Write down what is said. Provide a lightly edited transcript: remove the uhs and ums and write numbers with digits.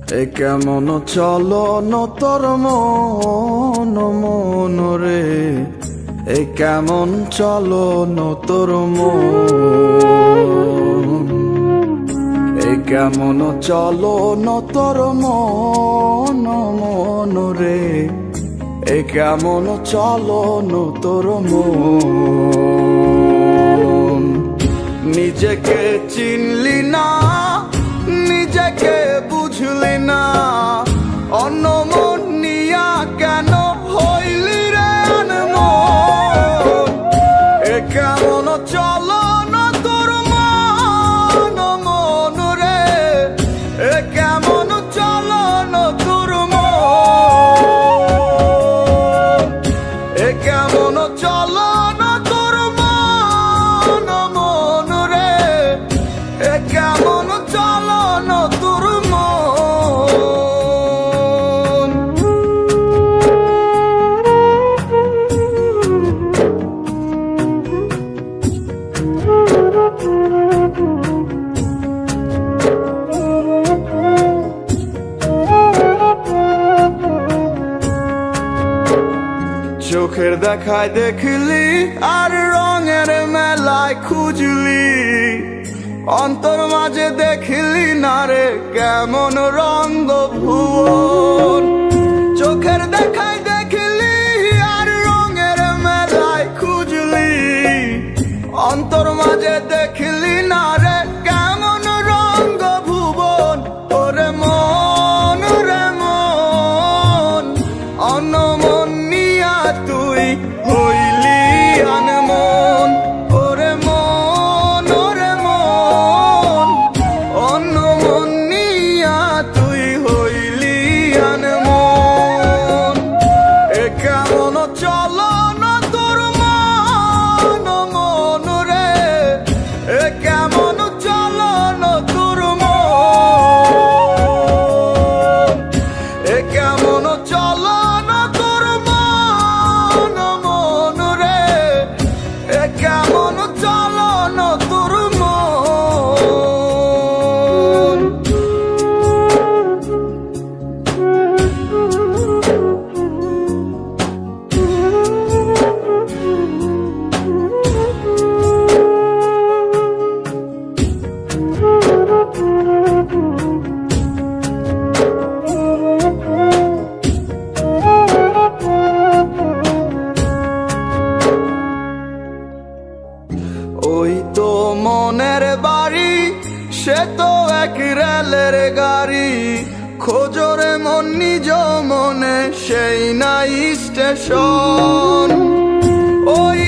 এ কেমন চলন তোর মন মন রে, এ কেমন চলন তোর মন, এ কেমন চলন তোর মন মন রে, এ কেমন চলন তোর মন। নিজেকে চিনলি না, নিজেকে বুঝলি না, অন্য মন নিয়া কেন হইলি রে আনমন। এ কেমন চলন তোর মন মন রে, এ কেমন চলন তোর মন, এ কেমন চলন তোর মন মন রে, এ কেমন চলন তোর মন। চোখের দেখায় দেখলি আর রঙের মেলায় খুঁজলি, অন্তর মাঝে দেখলি না রে কেমন রঙ্গ ভুবন। চোখের দেখায় দেখলি আর রঙের মেলায় খুঁজলি, অন্তর মাঝে দেখলি না রে কেমন রঙ্গ ভুবন। ওরে মন রে মন, অন্য মন নিয়া তুই হইলি আনমন। ওরে মন ওরে মন, অন্য মন নিয়া তুই হইলি আনমন। এ কেমন চলন তোর মন মন রে, এ কেমন চলন তোর মন, এ কেমন চলন তোর মন মন রে, এ কেমন চলন তোর মন। ওই তো মনের বাড়ি, সে তো এক রেলের গাড়ি, খোঁজরে মন নিজ মনে সেই নাই স্টেশন। ওই